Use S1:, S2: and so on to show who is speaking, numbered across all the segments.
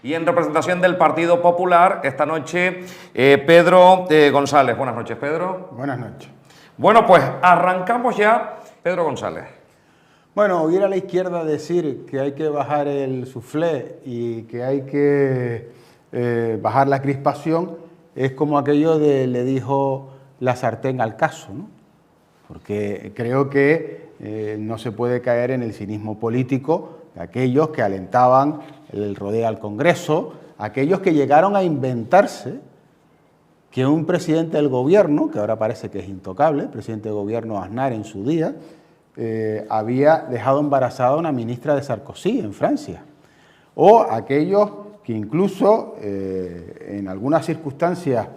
S1: Y en representación del Partido Popular, esta noche, Pedro González. Buenas noches, Pedro.
S2: Buenas noches.
S1: Bueno, pues arrancamos ya. Pedro González.
S2: Bueno, oír a la izquierda decir que hay que bajar el suflé y que hay que bajar la crispación es como aquello de le dijo la sartén al caso, ¿no? Porque creo que no se puede caer en el cinismo político de aquellos que alentaban el rodeo al Congreso, aquellos que llegaron a inventarse que un presidente del gobierno, que ahora parece que es intocable, el presidente del gobierno Aznar en su día, había dejado embarazada a una ministra de Sarkozy en Francia. O aquellos que incluso en algunas circunstancias,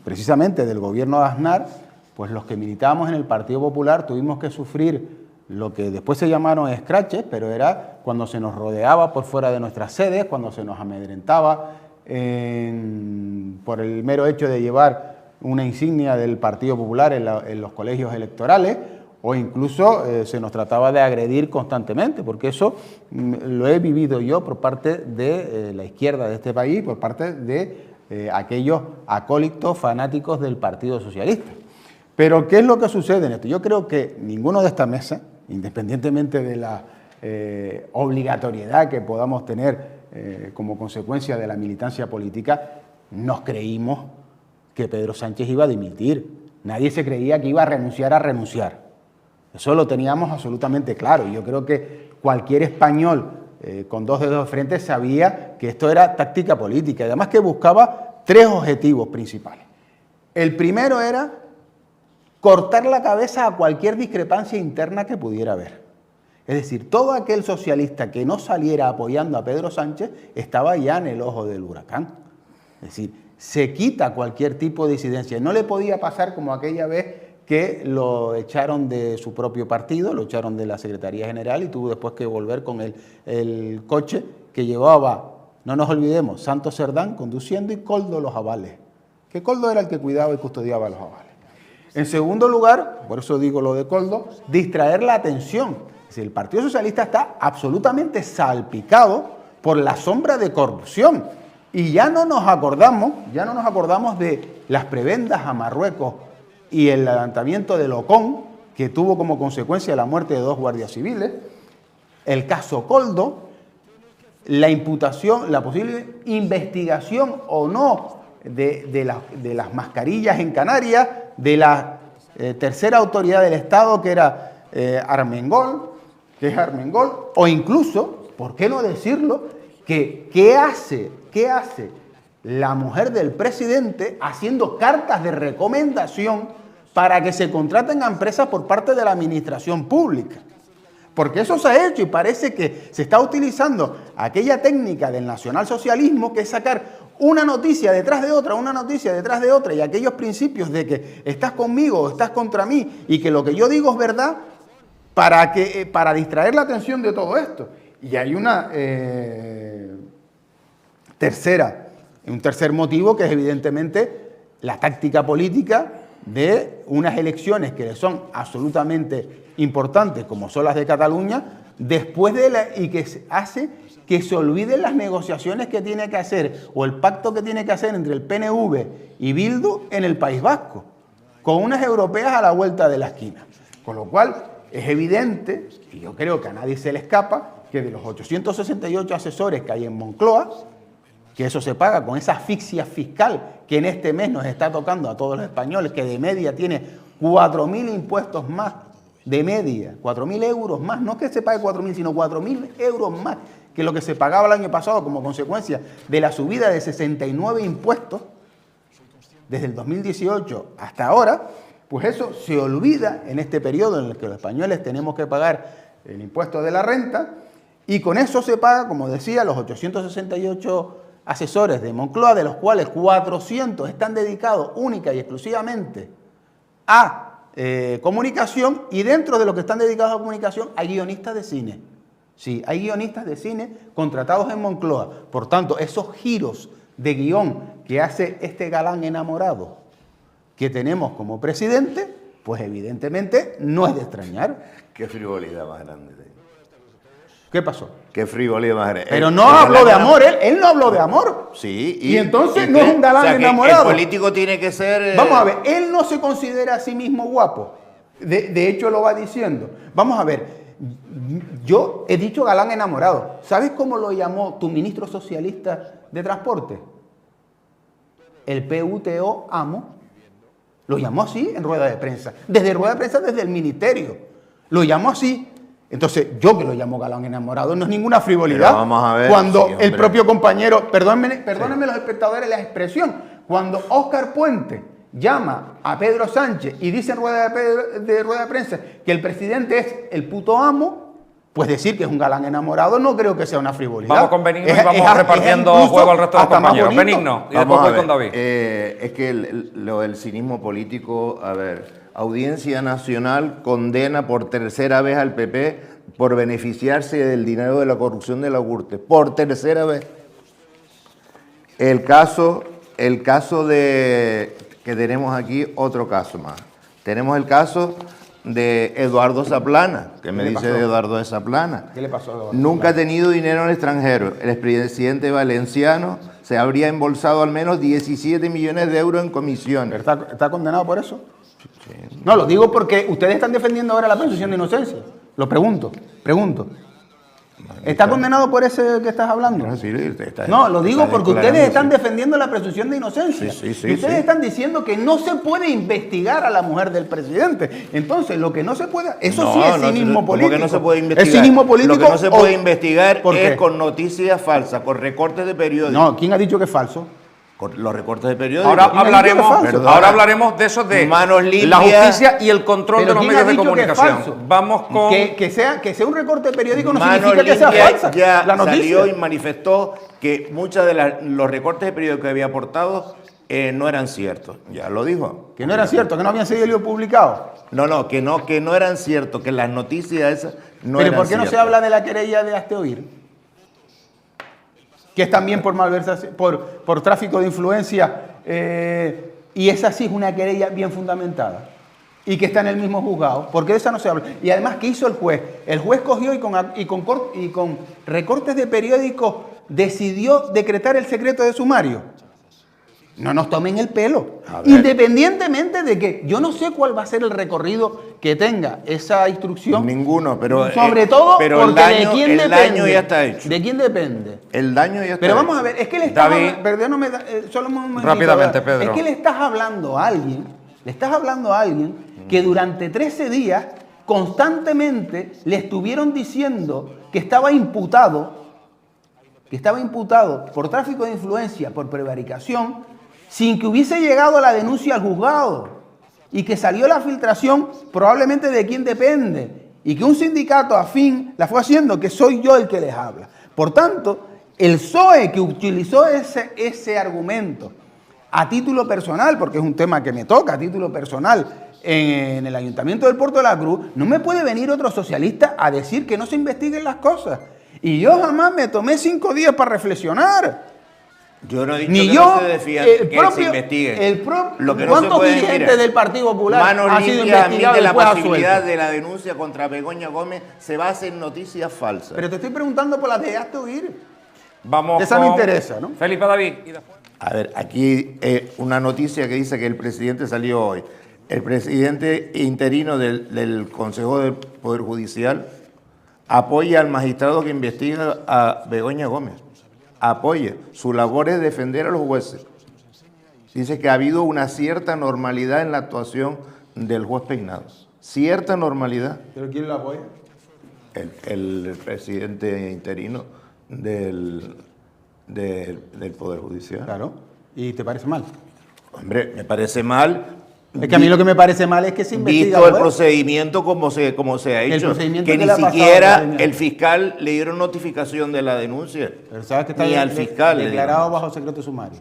S2: precisamente del gobierno de Aznar, pues los que militábamos en el Partido Popular tuvimos que sufrir lo que después se llamaron escraches, pero era cuando se nos rodeaba por fuera de nuestras sedes, cuando se nos amedrentaba por el mero hecho de llevar una insignia del Partido Popular en los colegios electorales, o incluso se nos trataba de agredir constantemente, porque eso lo he vivido yo por parte de la izquierda de este país, por parte de aquellos acólitos fanáticos del Partido Socialista. Pero, ¿qué es lo que sucede en esto? Yo creo que ninguno de esta mesa, independientemente de la obligatoriedad que podamos tener como consecuencia de la militancia política, nos creímos que Pedro Sánchez iba a dimitir. Nadie se creía que iba a renunciar. Eso lo teníamos absolutamente claro. Y yo creo que cualquier español con dos dedos de frente sabía que esto era táctica política. Y además que buscaba tres objetivos principales. El primero era cortar la cabeza a cualquier discrepancia interna que pudiera haber. Es decir, todo aquel socialista que no saliera apoyando a Pedro Sánchez estaba ya en el ojo del huracán. Es decir, se quita cualquier tipo de disidencia. No le podía pasar como aquella vez que lo echaron de su propio partido, lo echaron de la Secretaría General y tuvo después que volver con el coche que llevaba, no nos olvidemos, Santos Cerdán conduciendo y Koldo los avales. Que Koldo era el que cuidaba y custodiaba los avales. En segundo lugar, por eso digo lo de Koldo, distraer la atención. Es decir, el Partido Socialista está absolutamente salpicado por la sombra de corrupción. Y ya no nos acordamos de las prebendas a Marruecos y el levantamiento de Locón, que tuvo como consecuencia la muerte de 2 guardias civiles, el caso Koldo, la imputación, la posible investigación o no de las mascarillas en Canarias, de la tercera autoridad del Estado, que era Armengol, o incluso, ¿por qué no decirlo?, ¿qué hace la mujer del presidente haciendo cartas de recomendación para que se contraten a empresas por parte de la administración pública? Porque eso se ha hecho y parece que se está utilizando aquella técnica del nacionalsocialismo, que es sacar una noticia detrás de otra, una noticia detrás de otra, y aquellos principios de que estás conmigo o estás contra mí y que lo que yo digo es verdad, para distraer la atención de todo esto. Y hay un tercer motivo, que es evidentemente la táctica política de unas elecciones que son absolutamente importantes, como son las de Cataluña, y que hace que se olviden las negociaciones que tiene que hacer o el pacto que tiene que hacer entre el PNV y Bildu en el País Vasco, con unas europeas a la vuelta de la esquina. Con lo cual es evidente, y yo creo que a nadie se le escapa, que de los 868 asesores que hay en Moncloa, que eso se paga con esa asfixia fiscal que en este mes nos está tocando a todos los españoles, que de media tiene 4.000 impuestos más, de media, 4.000 euros más, no es que se pague 4.000, sino 4.000 euros más que lo que se pagaba el año pasado como consecuencia de la subida de 69 impuestos desde el 2018 hasta ahora. Pues eso se olvida en este periodo en el que los españoles tenemos que pagar el impuesto de la renta, y con eso se paga, como decía, los 868 asesores de Moncloa, de los cuales 400 están dedicados única y exclusivamente a comunicación, y dentro de los que están dedicados a comunicación hay guionistas de cine. Sí, hay guionistas de cine contratados en Moncloa. Por tanto, esos giros de guión que hace este galán enamorado que tenemos como presidente, pues evidentemente no es de extrañar.
S3: Qué frivolidad más grande.
S2: ¿Qué pasó?
S3: Qué frivolidad más grande.
S2: Pero no habló de amor, él no habló de amor.
S3: Sí.
S2: Y entonces no es un galán enamorado.
S3: El político tiene que ser...
S2: Vamos a ver, él no se considera a sí mismo guapo. De hecho lo va diciendo. Vamos a ver, yo he dicho galán enamorado. ¿Sabes cómo lo llamó tu ministro socialista de transporte? El PUTO amo. Lo llamó así en rueda de prensa. Desde rueda de prensa, desde el ministerio. Lo llamó así. Entonces, yo que lo llamo galán enamorado, no es ninguna frivolidad.
S3: Pero vamos a ver,
S2: cuando
S3: sí,
S2: el propio compañero, perdónenme los espectadores la expresión, cuando Óscar Puente llama a Pedro Sánchez y dice en rueda de prensa que el presidente es el puto amo, pues decir que es un galán enamorado no creo que sea una frivolidad.
S1: Vamos con Benigno y vamos repartiendo juego al resto de los compañeros. Benigno, y después voy con David.
S3: Es que lo del cinismo político, a ver, Audiencia Nacional condena por tercera vez al PP por beneficiarse del dinero de la corrupción de la Gürtel. Por tercera vez. El caso de que tenemos aquí, otro caso más. Tenemos el caso de Eduardo Zaplana. ¿Qué me dice de Eduardo Zaplana?
S2: ¿Qué le pasó a Eduardo?
S3: Nunca ha tenido dinero en el extranjero. El expresidente valenciano se habría embolsado al menos 17 millones de euros en comisiones.
S2: ¿Está condenado por eso? Sí. No, lo digo porque ustedes están defendiendo ahora la presunción de inocencia. Lo pregunto. ¿Está condenado por ese que estás hablando? No, lo digo porque ustedes están defendiendo la presunción de inocencia.
S3: Sí,
S2: y ustedes están diciendo que no se puede investigar a la mujer del presidente. Entonces, lo que no se puede... Eso sí es cinismo político.
S3: ¿Cómo que no se puede investigar?
S2: ¿Es cinismo político?
S3: Lo que no se puede investigar
S2: ¿Por qué?
S3: es con noticias falsas, con recortes de periódicos.
S2: No, ¿quién ha dicho que es falso?
S3: Con los recortes de periódicos.
S1: Ahora hablaremos de eso de
S3: manos limpias,
S1: la justicia y el control de los medios de comunicación.
S2: Vamos con... Que sea un recorte de periódico no significa que sea falsa
S3: ya
S2: la noticia.
S3: Salió y manifestó que muchos de los recortes de periódicos que había aportado no eran ciertos. Ya lo dijo.
S2: Que no eran ciertos, que no habían sido publicados.
S3: No, que no eran ciertos, que las noticias esas no
S2: eran ciertas. ¿Pero por qué no se habla de la querella de Hazte Oír? Que es también por malversación, por tráfico de influencia, y esa sí es una querella bien fundamentada, y que está en el mismo juzgado. ¿Por qué de esa no se habla? Y además, ¿qué hizo el juez? El juez cogió y con recortes de periódicos decidió decretar el secreto de sumario. No nos tomen el pelo. Independientemente de que yo no sé cuál va a ser el recorrido que tenga esa instrucción.
S3: Ninguno, pero...
S2: Sobre todo
S3: pero
S2: porque
S3: el daño ya está hecho.
S2: ¿De quién depende?
S3: El daño ya está
S2: Pero
S3: hecho.
S2: vamos a ver, es que le estás
S1: rápidamente, Pedro.
S2: Es que le estás hablando a alguien que durante 13 días constantemente le estuvieron diciendo que estaba imputado por tráfico de influencia, por prevaricación, sin que hubiese llegado la denuncia al juzgado, y que salió la filtración probablemente de quién depende, y que un sindicato afín la fue haciendo, que soy yo el que les habla. Por tanto, el PSOE que utilizó ese argumento a título personal, porque es un tema que me toca a título personal, en el Ayuntamiento del Puerto de la Cruz, no me puede venir otro socialista a decir que no se investiguen las cosas. Y yo jamás me tomé 5 días para reflexionar.
S3: Yo no he dicho
S2: Ni
S3: que
S2: yo,
S3: no se defienda, que se investigue. Lo que no se
S2: ¿Cuántos
S3: puede,
S2: dirigentes del Partido Popular han sido investigados y
S3: la
S2: después
S3: posibilidad
S2: absueltos?
S3: de la denuncia contra Begoña Gómez se basa en noticias falsas.
S2: Pero te estoy preguntando por las de Hazte Oír.
S1: Vamos
S2: esa me interesa, ¿no?
S1: Felipe David.
S3: A ver, aquí una noticia que dice que el presidente salió hoy. El presidente interino del Consejo del Poder Judicial apoya al magistrado que investiga a Begoña Gómez. Apoya. Su labor es defender a los jueces. Dice que ha habido una cierta normalidad en la actuación del juez Peinado. Cierta normalidad.
S2: ¿Pero quién lo apoya?
S3: El presidente interino del Poder Judicial.
S2: Claro. ¿Y te parece mal?
S3: Hombre, me parece mal.
S2: Es que a mí lo que me parece mal es que se investiga.
S3: Visto el procedimiento como se ha hecho, que ni siquiera el fiscal le dieron notificación de la denuncia.
S2: Pero sabes que está
S3: ni al fiscal
S2: declarado bajo secreto sumario.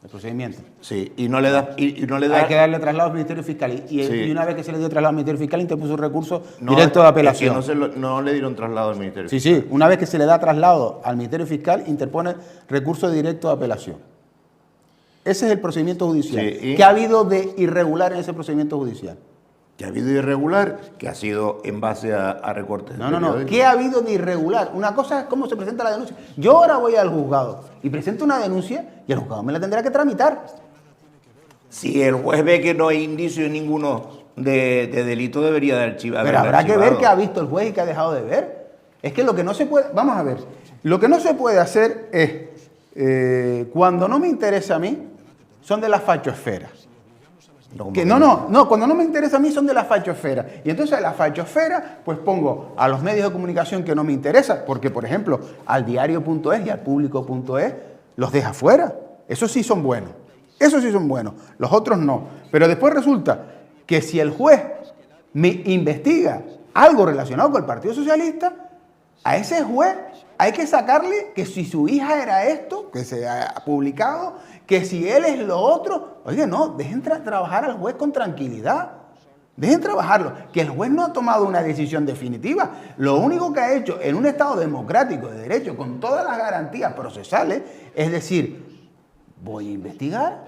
S2: El procedimiento.
S3: Sí, y no le da.
S2: Hay que darle traslado al Ministerio Fiscal. Y una vez que se le dio traslado al Ministerio Fiscal, interpuso un recurso directo de apelación.
S3: Es que no le dieron traslado al Ministerio Fiscal.
S2: Sí, una vez que se le da traslado al Ministerio Fiscal, interpone recurso directo de apelación. Ese es el procedimiento judicial.
S3: Sí,
S2: ¿Qué ha habido de irregular en ese procedimiento judicial?
S3: que ha habido irregular, que ha sido en base a recortes.
S2: No. ¿Qué ha habido de irregular? Una cosa es cómo se presenta la denuncia. Yo ahora voy al juzgado y presento una denuncia y el juzgado me la tendrá que tramitar.
S3: Si el juez ve que no hay indicio ninguno de delito, debería de archivar.
S2: Pero habrá que ver qué ha visto el juez y qué ha dejado de ver. Es que lo que no se puede... Vamos a ver. Lo que no se puede hacer es... cuando no me interesa a mí, son de la fachosfera. Cuando no me interesa a mí son de la fachosfera. Y entonces a la fachosfera, pues pongo a los medios de comunicación que no me interesan, porque por ejemplo, al diario.es y al público.es los deja fuera. Esos sí son buenos. Esos sí son buenos. Los otros no. Pero después resulta que si el juez me investiga algo relacionado con el Partido Socialista, a ese juez hay que sacarle que si su hija era esto, que se ha publicado, que si él es lo otro. Oye, no, dejen trabajar al juez con tranquilidad. Dejen trabajarlo. Que el juez no ha tomado una decisión definitiva. Lo único que ha hecho en un Estado democrático de derecho, con todas las garantías procesales, es decir, voy a investigar,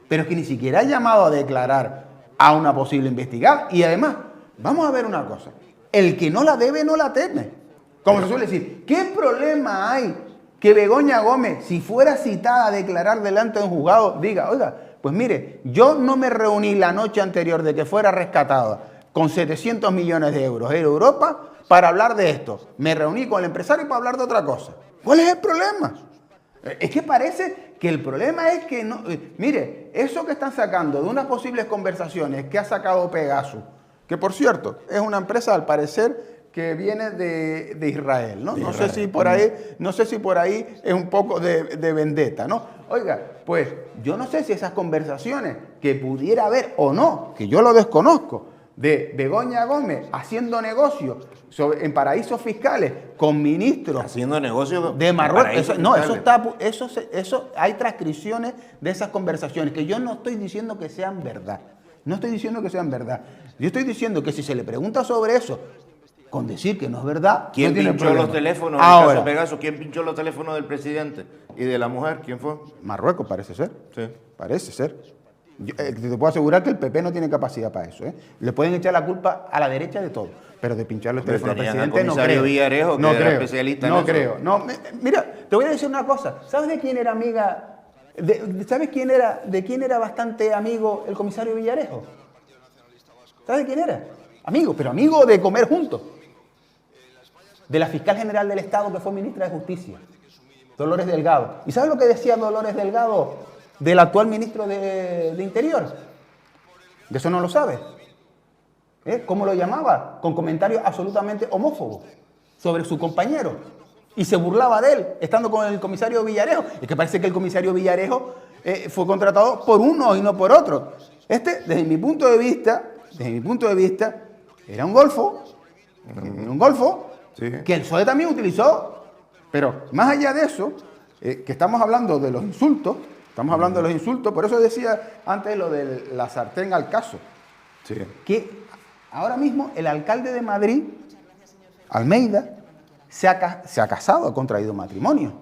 S2: pero es que ni siquiera ha llamado a declarar a una posible investigada. Y además, vamos a ver una cosa. El que no la debe, no la teme. Como se suele decir, ¿qué problema hay que Begoña Gómez, si fuera citada a declarar delante de un juzgado, diga, oiga, pues mire, yo no me reuní la noche anterior de que fuera rescatada con 700 millones de euros en Europa para hablar de esto. Me reuní con el empresario para hablar de otra cosa. ¿Cuál es el problema? Es que parece que el problema es que no... Mire, eso que están sacando de unas posibles conversaciones que ha sacado Pegasus, que por cierto, es una empresa al parecer que viene de Israel, ¿no? No sé si por ahí es un poco de vendetta, ¿no? Oiga, pues yo no sé si esas conversaciones que pudiera haber o no, que yo lo desconozco, de Begoña Gómez haciendo negocios en paraísos fiscales con ministros
S3: haciendo negocios
S2: de Marruecos. Eso hay transcripciones de esas conversaciones que yo no estoy diciendo que sean verdad. No estoy diciendo que sean verdad. Yo estoy diciendo que si se le pregunta sobre eso, con decir que no es verdad,
S3: ¿quién
S2: no
S3: pinchó los teléfonos?
S2: Ahora,
S3: en el caso Pegasus, ¿quién pinchó los teléfonos del presidente y de la mujer? ¿Quién fue?
S2: Marruecos, parece ser.
S3: Sí.
S2: Parece ser. Te puedo asegurar que el PP no tiene capacidad para eso. Le pueden echar la culpa a la derecha de todo, pero de pinchar los teléfonos al presidente no creo.
S3: Villarejo,
S2: no
S3: que
S2: creo.
S3: Era especialista
S2: no
S3: en
S2: creo.
S3: eso.
S2: No, mira, te voy a decir una cosa. ¿Sabes de quién era amiga? ¿Sabes de quién era bastante amigo el comisario Villarejo? ¿Sabes de quién era? Amigo, pero amigo de comer juntos. De la fiscal general del Estado que fue ministra de Justicia, Dolores Delgado. ¿Y sabes lo que decía Dolores Delgado del actual ministro de Interior? De eso no lo sabe. ¿Cómo lo llamaba? Con comentarios absolutamente homófobos sobre su compañero. Y se burlaba de él, estando con el comisario Villarejo. Es que parece que el comisario Villarejo fue contratado por uno y no por otro. Desde mi punto de vista, era un golfo. Sí. Que el PSOE también utilizó, pero más allá de eso, que estamos hablando de los insultos, por eso decía antes lo de la sartén al caso, sí. Que ahora mismo el alcalde de Madrid, Almeida, se ha casado, ha contraído matrimonio.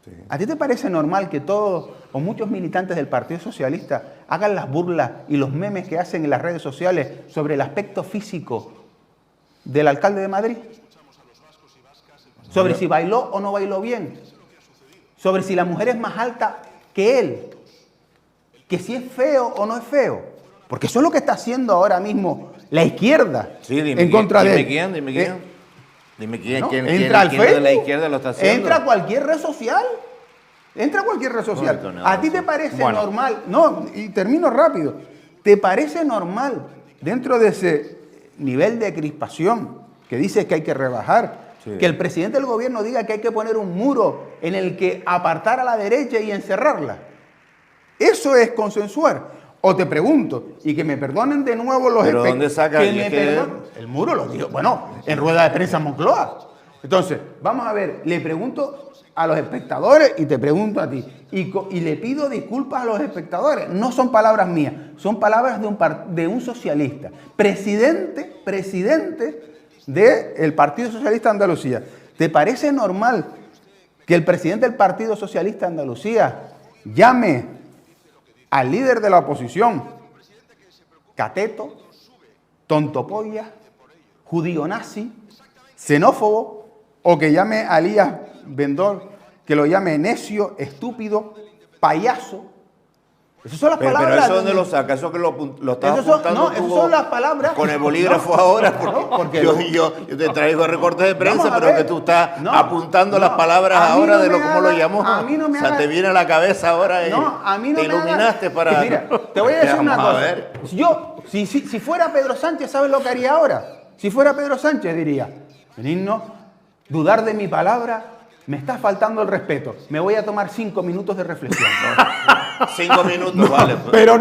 S2: Sí. ¿A ti te parece normal que todos o muchos militantes del Partido Socialista hagan las burlas y los memes que hacen en las redes sociales sobre el aspecto físico del alcalde de Madrid? Sobre si bailó o no bailó bien. Sobre si la mujer es más alta que él. Que si es feo o no es feo. Porque eso es lo que está haciendo ahora mismo la izquierda.
S3: Sí,
S2: en contra de él.
S3: Dime quién. Dime quién.
S2: No,
S3: ¿Quién
S2: de
S3: la izquierda lo está haciendo?
S2: Entra a cualquier red social. ¿A ti te parece normal? No, y termino rápido. ¿Te parece normal dentro de ese nivel de crispación que dices que hay que rebajar? Sí. Que el presidente del gobierno diga que hay que poner un muro en el que apartar a la derecha y encerrarla. Eso es consensuar. O te pregunto, y que me perdonen de nuevo los
S3: ¿Pero dónde saca
S2: el muro? Lo digo, bueno, en rueda de prensa en Moncloa. Entonces, vamos a ver, le pregunto a los espectadores y te pregunto a ti. Y le pido disculpas a los espectadores. No son palabras mías, son palabras de un socialista. Presidente del Partido Socialista de Andalucía. ¿Te parece normal que el presidente del Partido Socialista de Andalucía llame al líder de la oposición cateto, tontopolla, judío nazi, xenófobo, o que llame a Elías Vendor, que lo llame necio, estúpido, payaso. Esas son las palabras.
S3: Pero eso ¿dónde lo saca? Eso que lo estás apuntando
S2: no, esas son las palabras.
S3: Con el bolígrafo ahora, porque yo te traigo recortes de prensa, pero que tú estás apuntando las palabras ahora de cómo lo llamó.
S2: A mí no me haga,
S3: te viene a la cabeza ahora y
S2: a mí no
S3: te iluminaste para...
S2: Mira, te voy a decir una cosa. Si fuera Pedro Sánchez, ¿sabes lo que haría ahora? Si fuera Pedro Sánchez diría, Benigno, dudar de mi palabra, me está faltando el respeto. Me voy a tomar 5 minutos de reflexión.
S3: 5 minutos, vale. Pues.
S2: Pero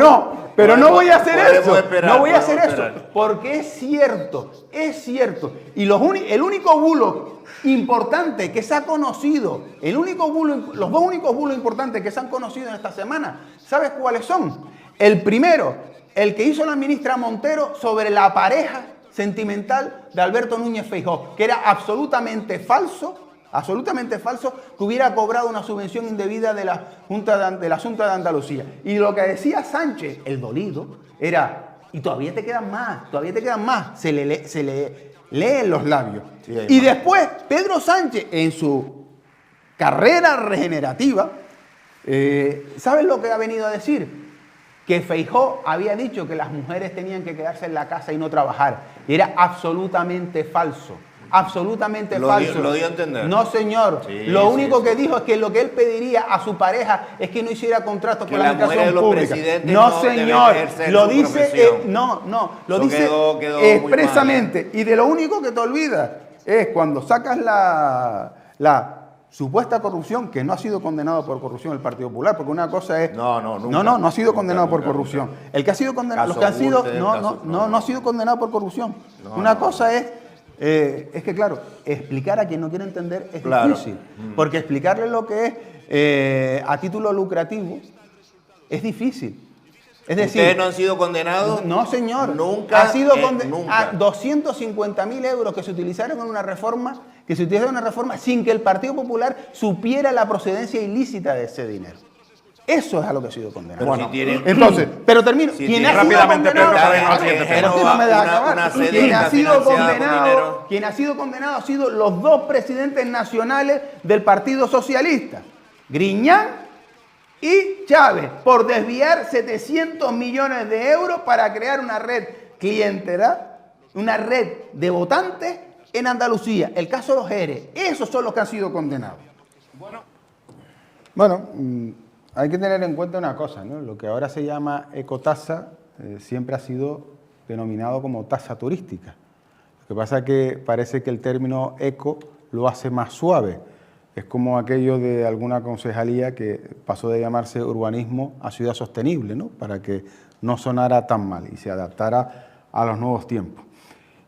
S2: no voy a hacer eso. No voy a hacer eso.
S3: Esperar.
S2: Porque es cierto. Y el único bulo importante que se ha conocido, los dos únicos bulos importantes que se han conocido en esta semana, ¿sabes cuáles son? El primero, el que hizo la ministra Montero sobre la pareja sentimental de Alberto Núñez Feijóo, que era absolutamente falso, que hubiera cobrado una subvención indebida de la Junta de Andalucía. Y lo que decía Sánchez, el dolido, era, y todavía te quedan más, se le leen los labios. Sí, y después, Pedro Sánchez, en su carrera regenerativa, ¿sabes lo que ha venido a decir? Que Feijóo había dicho que las mujeres tenían que quedarse en la casa y no trabajar. Y era absolutamente falso. Absolutamente falso.
S3: Lo dio a entender.
S2: No, señor.
S3: Sí,
S2: lo único que dijo es que lo que él pediría a su pareja es que no hiciera contratos con la educación pública. No, señor. Lo dice, lo dice expresamente. Y de lo único que te olvidas es cuando sacas la supuesta corrupción, que no ha sido condenado por corrupción el Partido Popular, porque una cosa es... No ha sido condenado por corrupción. El que ha sido condenado... Los que han sido... No ha sido condenado por corrupción. Una cosa es que, claro, explicar a quien no quiere entender es difícil. Porque explicarle lo que es a título lucrativo es difícil. Es decir,
S3: ¿ustedes no han sido condenados?
S2: No, señor.
S3: Nunca.
S2: Ha sido a 250.000 euros que se utilizaron en una reforma, sin que el Partido Popular supiera la procedencia ilícita de ese dinero. Eso es a lo que ha sido condenado.
S3: Pero si tienen,
S2: entonces, pero termino.
S3: Si
S2: quien
S3: tienen,
S2: ha sido condenado, quien ha sido condenado ha sido los dos presidentes nacionales del Partido Socialista, Griñán y Chávez, por desviar 700 millones de euros para crear una red clientelar, una red de votantes en Andalucía. El caso de los ERE, esos son los que han sido condenados. Bueno, hay que tener en cuenta una cosa, ¿no? Lo que ahora se llama ecotasa siempre ha sido denominado como tasa turística. Lo que pasa es que parece que el término eco lo hace más suave. Es como aquello de alguna concejalía que pasó de llamarse urbanismo a ciudad sostenible, ¿no? Para que no sonara tan mal y se adaptara a los nuevos tiempos.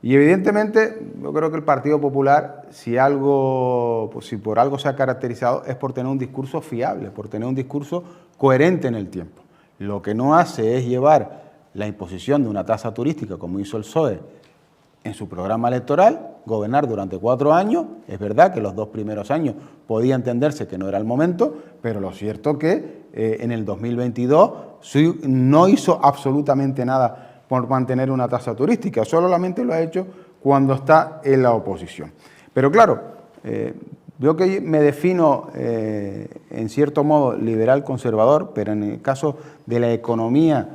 S2: Y evidentemente yo creo que el Partido Popular, si por algo se ha caracterizado, es por tener un discurso fiable, por tener un discurso coherente en el tiempo. Lo que no hace es llevar la imposición de una tasa turística, como hizo el PSOE en su programa electoral, gobernar durante 4 años. Es verdad que los 2 primeros años podía entenderse que no era el momento, pero lo cierto que en el 2022 no hizo absolutamente nada por mantener una tasa turística, solamente lo ha hecho cuando está en la oposición. Pero claro, yo que me defino en cierto modo liberal conservador, pero en el caso de la economía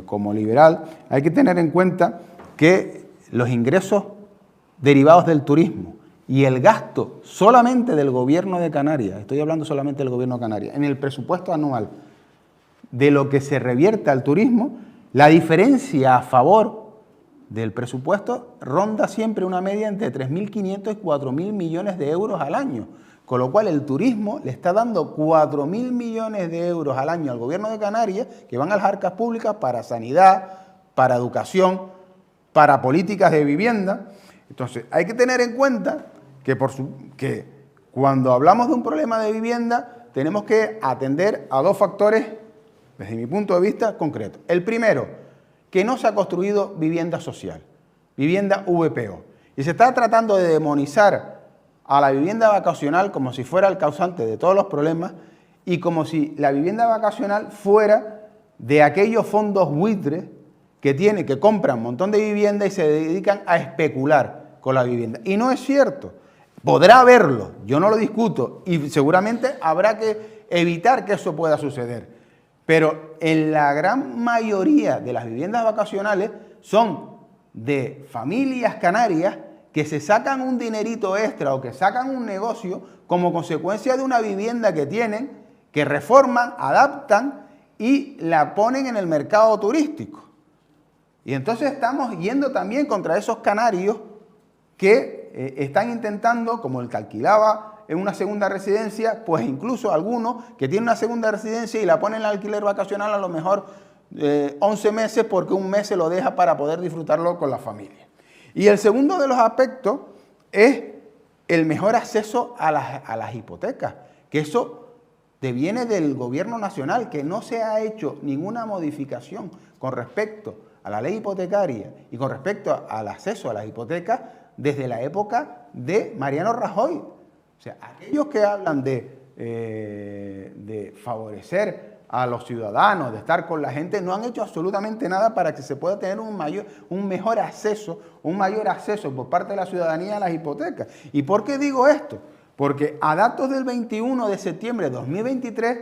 S2: como liberal, hay que tener en cuenta que los ingresos derivados del turismo y el gasto solamente del gobierno de Canarias, estoy hablando solamente del gobierno de Canarias, en el presupuesto anual de lo que se revierte al turismo, la diferencia a favor del presupuesto ronda siempre una media entre 3.500 y 4.000 millones de euros al año, con lo cual el turismo le está dando 4.000 millones de euros al año al gobierno de Canarias, que van a las arcas públicas para sanidad, para educación, para políticas de vivienda. Entonces, hay que tener en cuenta que cuando hablamos de un problema de vivienda, tenemos que atender a 2 factores, desde mi punto de vista, concretos. El primero, que no se ha construido vivienda social, vivienda VPO. Y se está tratando de demonizar a la vivienda vacacional como si fuera el causante de todos los problemas y como si la vivienda vacacional fuera de aquellos fondos buitres que compran un montón de vivienda y se dedican a especular con la vivienda. Y no es cierto. Podrá haberlo, yo no lo discuto, y seguramente habrá que evitar que eso pueda suceder. Pero en la gran mayoría de las viviendas vacacionales son de familias canarias que se sacan un dinerito extra o que sacan un negocio como consecuencia de una vivienda que tienen, que reforman, adaptan y la ponen en el mercado turístico. Y entonces estamos yendo también contra esos canarios que están intentando, como el que alquilaba en una segunda residencia, pues incluso algunos que tienen una segunda residencia y la ponen en alquiler vacacional a lo mejor 11 meses porque un mes se lo deja para poder disfrutarlo con la familia. Y el segundo de los aspectos es el mejor acceso a las hipotecas, que eso deviene del gobierno nacional, que no se ha hecho ninguna modificación con respecto a la ley hipotecaria y con respecto al acceso a las hipotecas desde la época de Mariano Rajoy. O sea, aquellos que hablan de favorecer a los ciudadanos, de estar con la gente, no han hecho absolutamente nada para que se pueda tener un mayor acceso por parte de la ciudadanía a las hipotecas. ¿Y por qué digo esto? Porque a datos del 21 de septiembre de 2023,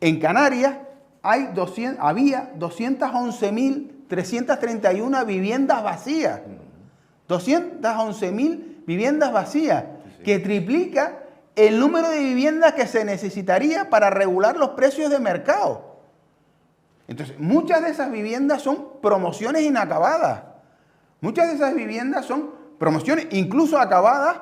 S2: en Canarias había 211.331 viviendas vacías. 211.000 viviendas vacías, que triplica el número de viviendas que se necesitaría para regular los precios de mercado. Entonces, muchas de esas viviendas son promociones inacabadas. Muchas de esas viviendas son promociones incluso acabadas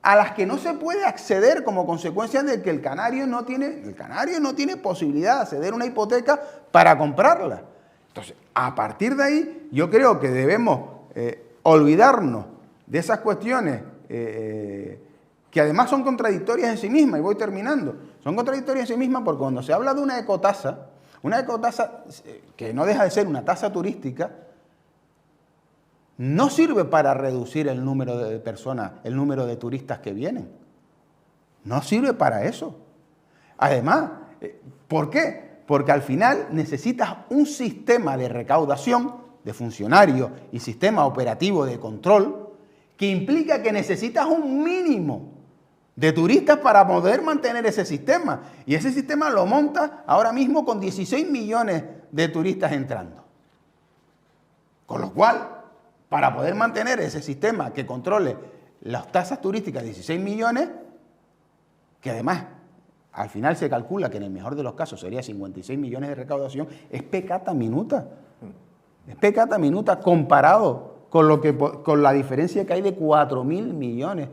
S2: a las que no se puede acceder como consecuencia de que el canario no tiene posibilidad de acceder a una hipoteca para comprarla. Entonces, a partir de ahí, yo creo que debemos olvidarnos de esas cuestiones que además son contradictorias en sí mismas, y voy terminando. Son contradictorias en sí mismas porque cuando se habla de una ecotasa que no deja de ser una tasa turística, no sirve para reducir el número de personas, el número de turistas que vienen. No sirve para eso. Además, ¿por qué? Porque al final necesitas un sistema de recaudación de funcionarios y sistema operativo de control que implica que necesitas un mínimo de turistas para poder mantener ese sistema. Y ese sistema lo montas ahora mismo con 16 millones de turistas entrando. Con lo cual, para poder mantener ese sistema que controle las tasas turísticas de 16 millones, que además al final se calcula que en el mejor de los casos sería 56 millones de recaudación, es peccata minuta. Es peccata minuta comparado con la diferencia que hay de 4.000 millones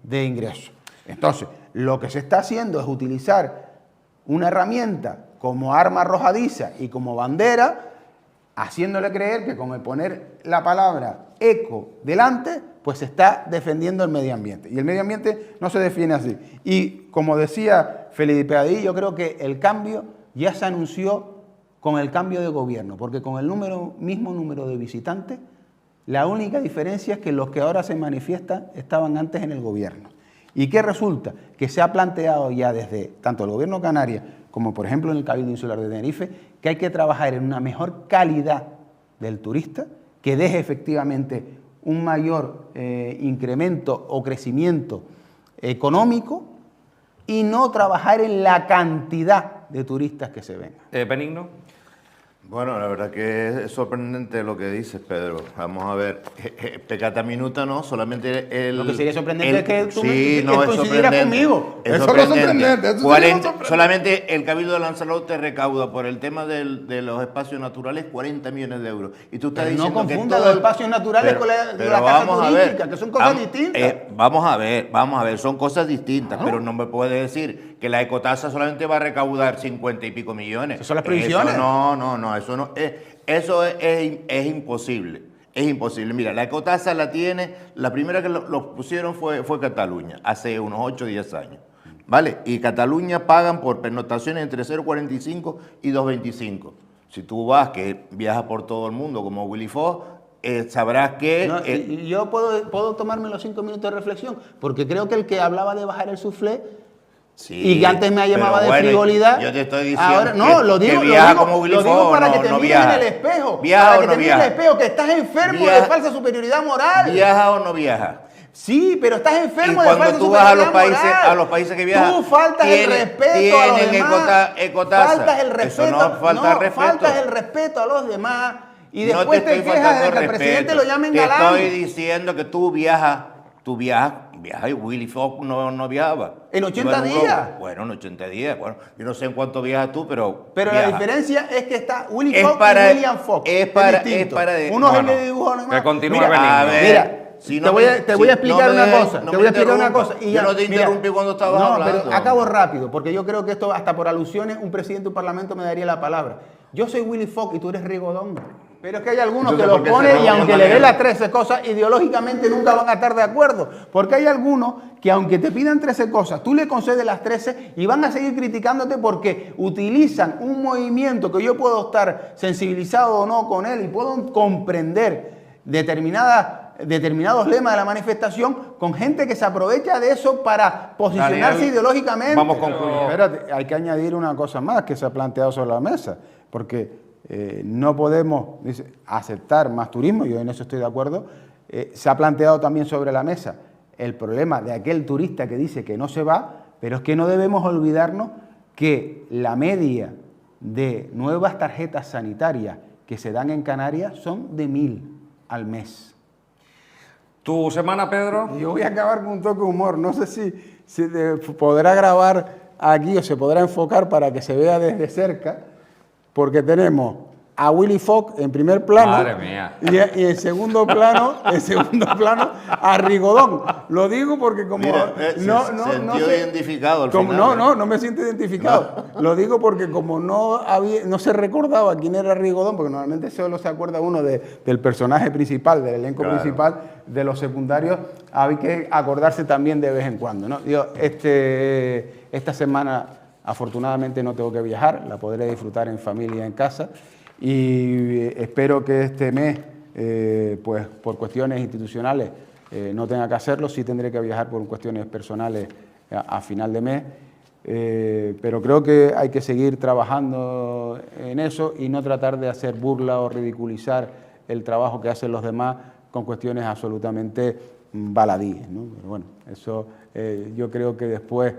S2: de ingresos. Entonces, lo que se está haciendo es utilizar una herramienta como arma arrojadiza y como bandera, haciéndole creer que con el poner la palabra eco delante, pues se está defendiendo el medio ambiente. Y el medio ambiente no se define así. Y como decía Felipe Adí, yo creo que el cambio ya se anunció con el cambio de gobierno, porque con el mismo número de visitantes, la única diferencia es que los que ahora se manifiestan estaban antes en el gobierno. ¿Y qué resulta? Que se ha planteado ya desde tanto el gobierno canario como por ejemplo en el Cabildo Insular de Tenerife, que hay que trabajar en una mejor calidad del turista, que deje efectivamente un mayor incremento o crecimiento económico y no trabajar en la cantidad de turistas que se vengan.
S1: Benigno.
S3: Bueno, la verdad que es sorprendente lo que dices, Pedro. Vamos a ver, peccata minuta no, solamente
S2: Lo que sería sorprendente es que tú
S3: coincidieras
S2: conmigo.
S3: Eso es sorprendente. Solamente el Cabildo de Lanzarote recauda por el tema de los espacios naturales 40 millones de euros. Y tú estás diciendo
S2: no confunda los espacios naturales con la tasa turística, que son cosas distintas.
S3: Vamos a ver, son cosas distintas, pero no me puedes decir que la ecotasa solamente va a recaudar 50 y pico millones.
S2: ¿Esas son las previsiones?
S3: Eso es imposible. Es imposible. Mira, la ecotasa la primera que lo pusieron fue Cataluña, hace unos 8 o 10 años. ¿Vale? Y Cataluña pagan por pernoctaciones entre 0,45 y 2,25. Si tú que viajas por todo el mundo como Willy Fox, sabrás que...
S2: yo puedo tomarme los 5 minutos de reflexión, porque creo que el que hablaba de bajar el suflé
S3: Sí,
S2: y que antes me llamaba
S3: pero
S2: de frivolidad.
S3: Yo te estoy diciendo
S2: ahora, no, lo digo,
S3: como Willy
S2: lo digo
S3: Fogg,
S2: para que te
S3: no
S2: mires
S3: viaja.
S2: en el espejo.
S3: ¿Viaja
S2: para
S3: o
S2: que
S3: no
S2: te mires en el
S3: viaja?
S2: espejo, que estás enfermo
S3: Viaja.
S2: de falsa superioridad moral.
S3: ¿Viaja o no viaja?
S2: Sí, pero estás enfermo
S3: Y
S2: de falsa
S3: cuando tú vas a
S2: superioridad
S3: los países que viajas,
S2: tú faltas el respeto a los
S3: tienen
S2: demás.
S3: ecotasa.
S2: Faltas el respeto.
S3: Eso no falta respeto.
S2: Faltas el respeto a los demás. Y
S3: No
S2: después te
S3: estoy
S2: quejas de
S3: faltando
S2: que el presidente
S3: respeto.
S2: lo llamen
S3: Te
S2: galán.
S3: estoy diciendo que tú viajas y Willy Fogg no viajaba.
S2: En 80
S3: Iba un globo.
S2: días.
S3: Bueno, en 80 días. Bueno, yo no sé en cuánto viajas tú, pero
S2: Pero
S3: viaja.
S2: la diferencia es que está Willy
S3: Es
S2: Fogg
S3: para-
S2: y William Fogg.
S3: es para-
S2: distinto.
S3: es para de-
S2: Uno es el
S1: bueno,
S2: de dibujo animado.
S1: que continúe
S2: Mira,
S1: Benigno.
S3: A ver,
S2: mira,
S3: si
S2: te
S3: no
S2: voy
S3: me-
S2: a
S3: si
S2: explicar
S3: no
S2: una
S3: me-
S2: cosa.
S3: no
S2: Te
S3: me
S2: voy a explicar una
S3: interrumpa.
S2: cosa.
S3: Yo no te interrumpí cuando estabas hablando.
S2: Pero acabo rápido, porque yo creo que esto, hasta por alusiones, un presidente de un parlamento me daría la palabra. Yo soy Willy Fogg y tú eres Rigodón. Pero es que hay algunos
S3: Entonces,
S2: que
S3: ¿por
S2: lo
S3: qué se
S2: ponen y
S3: reúnen
S2: aunque
S3: con
S2: le dé
S3: él?
S2: las 13 cosas, ideológicamente nunca van a estar de acuerdo. Porque hay algunos que aunque te pidan 13 cosas, tú le concedes las 13 y van a seguir criticándote porque utilizan un movimiento que yo puedo estar sensibilizado o no con él y puedo comprender determinados lemas de la manifestación con gente que se aprovecha de eso para posicionarse
S1: Daniel,
S2: ideológicamente.
S1: vamos concluyendo.
S2: Espérate, hay que añadir una cosa más que se ha planteado sobre la mesa, porque no podemos aceptar más turismo, yo en eso estoy de acuerdo. Se ha planteado también sobre la mesa el problema de aquel turista que dice que no se va, pero es que no debemos olvidarnos que la media de nuevas tarjetas sanitarias que se dan en Canarias son de 1.000 al mes.
S1: ¿Tu semana, Pedro?
S2: Yo voy a acabar con un toque de humor. No sé si podrá grabar aquí o se podrá enfocar para que se vea desde cerca, porque tenemos a Willy Fogg en primer plano.
S1: Madre mía.
S2: Y en segundo plano, a Rigodón. Lo digo porque como
S3: Mira, sintió identificado al
S2: como
S3: final,
S2: no me siento identificado. Lo digo porque como no se recordaba quién era Rigodón, porque normalmente solo se acuerda uno del personaje principal, del elenco principal, de los secundarios, hay que acordarse también de vez en cuando, ¿no? Digo, esta semana afortunadamente no tengo que viajar, la podré disfrutar en familia en casa. Y espero que este mes, pues por cuestiones institucionales, no tenga que hacerlo. Sí tendré que viajar por cuestiones personales a final de mes. Pero creo que hay que seguir trabajando en eso y no tratar de hacer burla o ridiculizar el trabajo que hacen los demás con cuestiones absolutamente baladíes, ¿no? Pero bueno, eso yo creo que después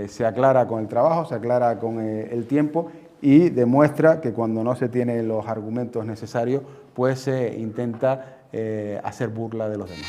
S2: se aclara con el trabajo, se aclara con el tiempo y demuestra que cuando no se tienen los argumentos necesarios, pues se intenta hacer burla de los demás.